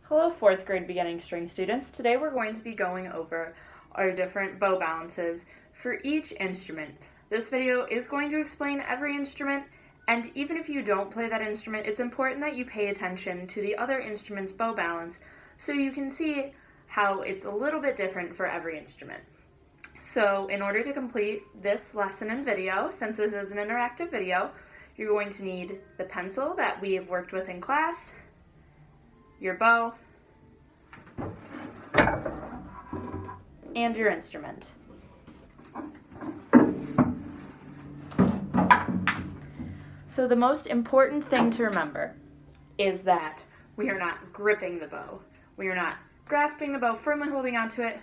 Hello, 4th grade beginning string students. Today we're going to be going over our different bow balances for each instrument. This video is going to explain every instrument, and even if you don't play that instrument, it's important that you pay attention to the other instrument's bow balance so you can see how it's a little bit different for every instrument. So in order to complete this lesson and video, since this is an interactive video, you're going to need the pencil that we have worked with in class, your bow, and your instrument. So the most important thing to remember is that we are not gripping the bow. We are not grasping the bow, firmly holding onto it.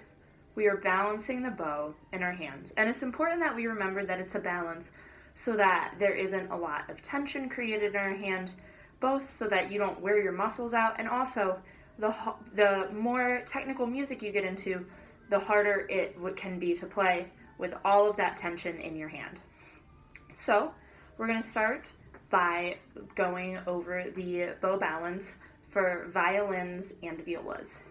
We are balancing the bow in our hands. And it's important that we remember that it's a balance so that there isn't a lot of tension created in our hand, both so that you don't wear your muscles out, and also the more technical music you get into, the harder it can be to play with all of that tension in your hand. So we're going to start by going over the bow balance for violins and violas.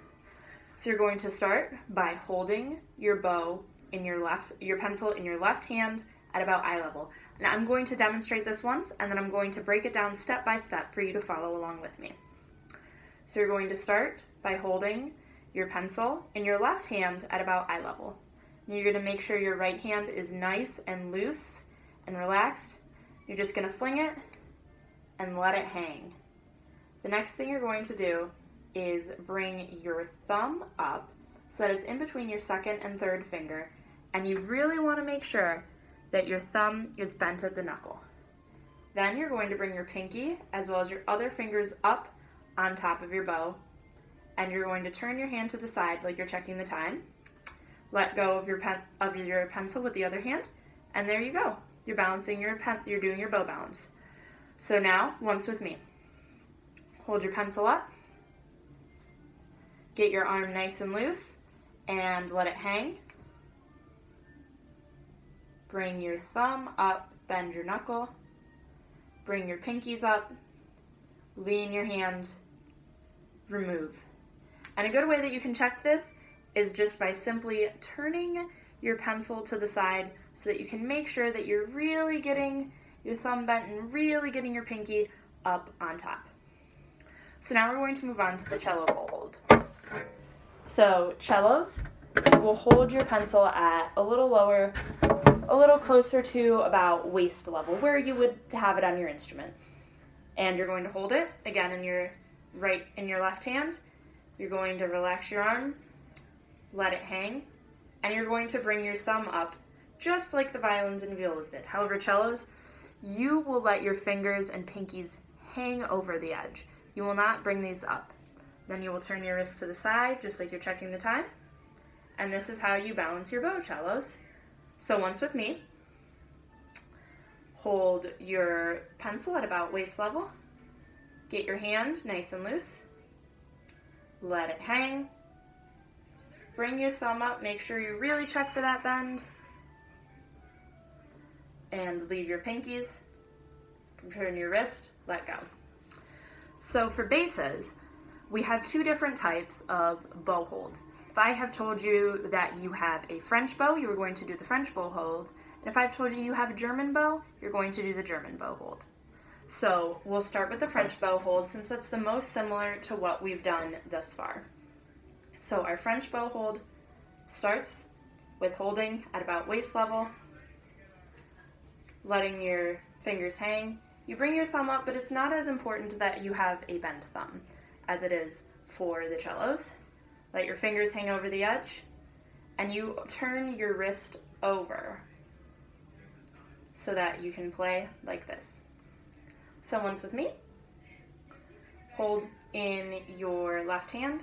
So you're going to start by holding your bow in your pencil in your left hand at about eye level. Now I'm going to demonstrate this once, and then I'm going to break it down step by step for you to follow along with me. So you're going to start by holding your pencil in your left hand at about eye level. And you're going to make sure your right hand is nice and loose and relaxed. You're just going to fling it and let it hang. The next thing you're going to do is bring your thumb up so that it's in between your second and third finger, and you really want to make sure that your thumb is bent at the knuckle. Then you're going to bring your pinky as well as your other fingers up on top of your bow, and you're going to turn your hand to the side like you're checking the time. Let go of your pencil with the other hand, and there you go. You're balancing you're doing your bow balance. So now, once with me. Hold your pencil up. Get your arm nice and loose and let it hang. Bring your thumb up, bend your knuckle. Bring your pinkies up. Lean your hand. Remove. And a good way that you can check this is just by simply turning your pencil to the side so that you can make sure that you're really getting your thumb bent and really getting your pinky up on top. So now we're going to move on to the cello bow hold. So cellos, you will hold your pencil at a little lower, a little closer to about waist level, where you would have it on your instrument. And you're going to hold it, again, in your left hand. You're going to relax your arm, let it hang, and you're going to bring your thumb up, just like the violins and violas did. However, cellos, you will let your fingers and pinkies hang over the edge. You will not bring these up. Then you will turn your wrist to the side, just like you're checking the time. And this is how you balance your bow, cellos. So once with me, hold your pencil at about waist level. Get your hand nice and loose. Let it hang. Bring your thumb up. Make sure you really check for that bend. And leave your pinkies. Turn your wrist. Let go. So for basses, we have two different types of bow holds. If I have told you that you have a French bow, you are going to do the French bow hold. And if I've told you you have a German bow, you're going to do the German bow hold. So we'll start with the French bow hold since that's the most similar to what we've done thus far. So our French bow hold starts with holding at about waist level, letting your fingers hang. You bring your thumb up, but it's not as important that you have a bent thumb as it is for the cellos. Let your fingers hang over the edge, and you turn your wrist over so that you can play like this. So once with me, hold in your left hand,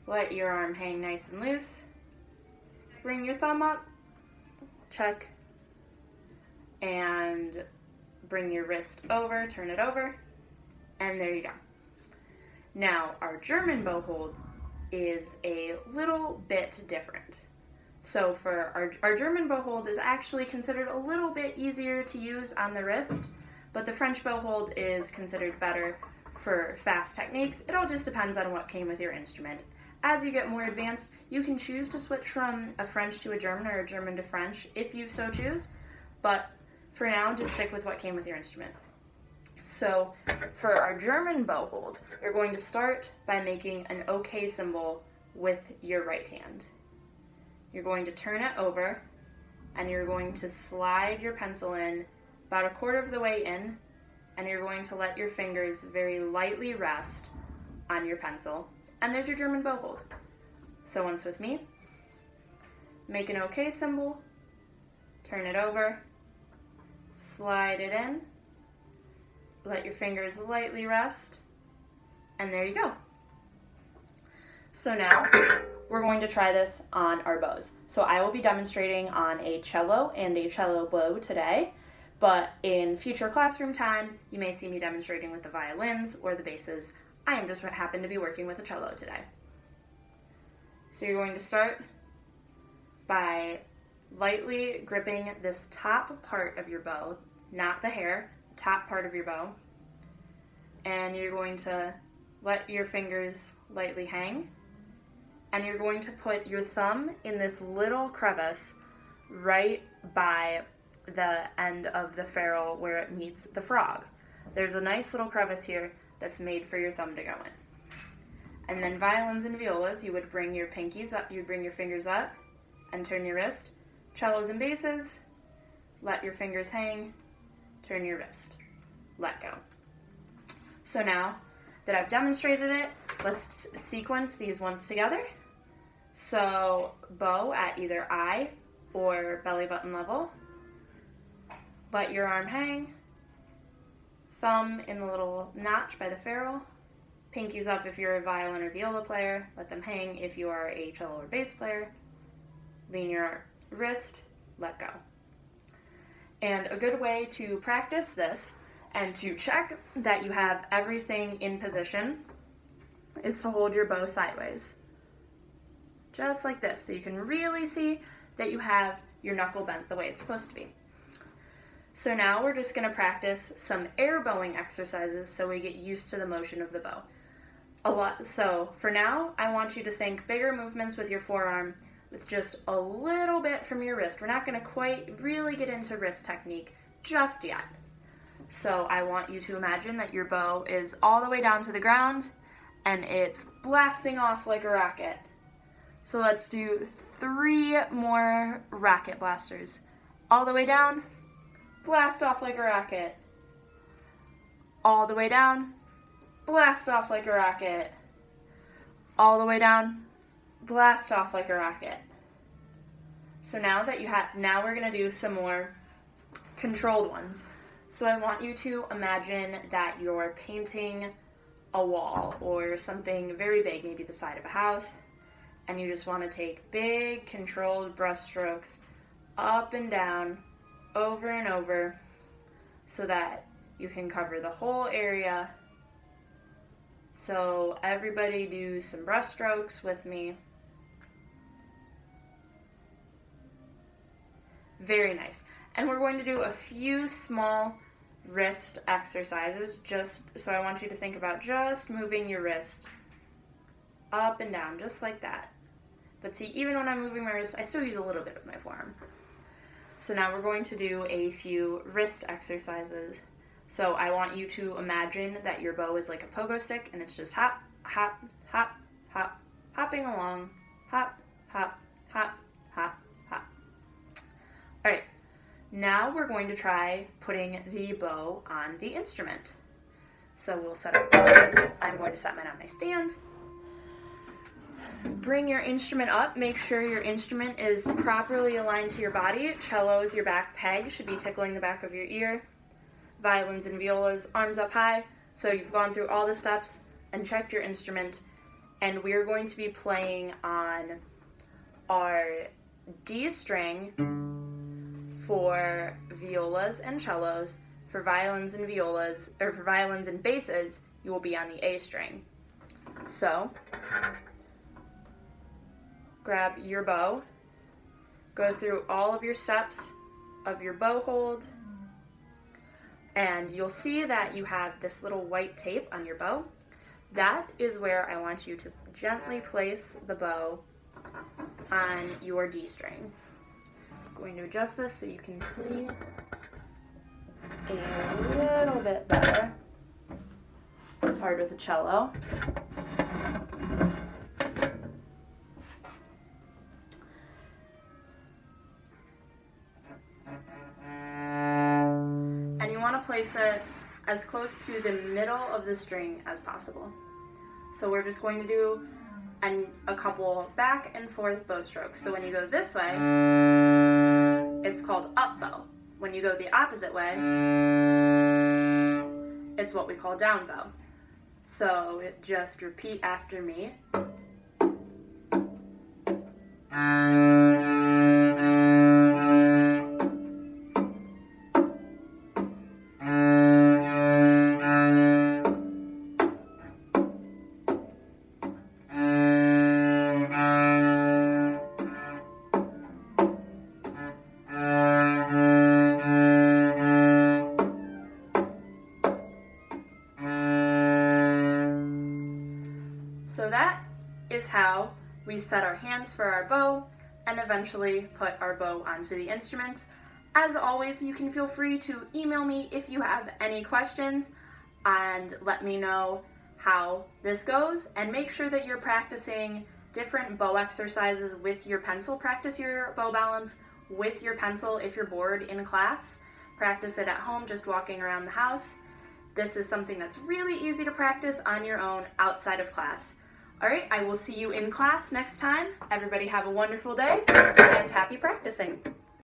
let your arm hang nice and loose, bring your thumb up, check, and bring your wrist over, turn it over, and there you go. Now, our German bow hold is a little bit different. So for our German bow hold is actually considered a little bit easier to use on the wrist, but the French bow hold is considered better for fast techniques. It all just depends on what came with your instrument. As you get more advanced, you can choose to switch from a French to a German or a German to French if you so choose, but for now, just stick with what came with your instrument. So for our German bow hold, you're going to start by making an OK symbol with your right hand. You're going to turn it over, and you're going to slide your pencil in about a quarter of the way in, and you're going to let your fingers very lightly rest on your pencil. And there's your German bow hold. So once with me, make an OK symbol, turn it over, slide it in, let your fingers lightly rest, and there you go. So now we're going to try this on our bows. So I will be demonstrating on a cello and a cello bow today, but in future classroom time, you may see me demonstrating with the violins or the basses. I am just happen to be working with a cello today. So you're going to start by lightly gripping this top part of your bow, not the hair, top part of your bow, and you're going to let your fingers lightly hang, and you're going to put your thumb in this little crevice right by the end of the ferrule where it meets the frog. There's a nice little crevice here that's made for your thumb to go in. And then violins and violas, you would bring your pinkies up, you'd bring your fingers up and turn your wrist. Cellos and basses, let your fingers hang, turn your wrist, let go. So now that I've demonstrated it, let's sequence these ones together. So bow at either eye or belly button level. Let your arm hang, thumb in the little notch by the ferrule, pinkies up if you're a violin or viola player, let them hang if you are a cello or bass player, lean your wrist, let go. And a good way to practice this and to check that you have everything in position is to hold your bow sideways. Just like this, so you can really see that you have your knuckle bent the way it's supposed to be. So now we're just going to practice some air bowing exercises so we get used to the motion of the bow. So for now, I want you to think bigger movements with your forearm with just a little bit from your wrist. We're not going to quite really get into wrist technique just yet. So I want you to imagine that your bow is all the way down to the ground and it's blasting off like a rocket. So let's do 3 more rocket blasters. All the way down, blast off like a rocket. All the way down, blast off like a rocket. All the way down, blast off like a rocket. So now that now we're going to do some more controlled ones. So I want you to imagine that you're painting a wall or something very big, maybe the side of a house, and you just want to take big controlled brush strokes up and down, over and over, so that you can cover the whole area. So everybody do some brush strokes with me. Very nice. And we're going to do a few small wrist exercises, just so I want you to think about just moving your wrist up and down, just like that. But see, even when I'm moving my wrist, I still use a little bit of my forearm. So now we're going to do a few wrist exercises. So I want you to imagine that your bow is like a pogo stick, and it's just hop, hop, hop, hop, hopping along, hop, hop, hop, hop, hop. All right, now we're going to try putting the bow on the instrument. So we'll set up bows. I'm going to set mine on my stand. Bring your instrument up. Make sure your instrument is properly aligned to your body. Cellos, your back peg should be tickling the back of your ear. Violins and violas, arms up high. So you've gone through all the steps and checked your instrument. And we're going to be playing on our D string for violas and cellos. For violins and violas, or for violins and basses, you will be on the A string. So grab your bow, go through all of your steps of your bow hold, And you'll see that you have this little white tape on your bow. That is where I want you to gently place the bow on your D string. I'm going to adjust this so you can see a little bit better. It's hard with a cello. And you want to place it as close to the middle of the string as possible. So we're just going to do a couple back and forth bow strokes. So when you go this way, it's called up bow. When you go the opposite way, it's what we call down bow. So just repeat after me. So that is how we set our hands for our bow and eventually put our bow onto the instrument. As always, you can feel free to email me if you have any questions and let me know how this goes, and make sure that you're practicing different bow exercises with your pencil. Practice your bow balance with your pencil if you're bored in class. Practice it at home just walking around the house. This is something that's really easy to practice on your own outside of class. All right, I will see you in class next time. Everybody have a wonderful day and happy practicing.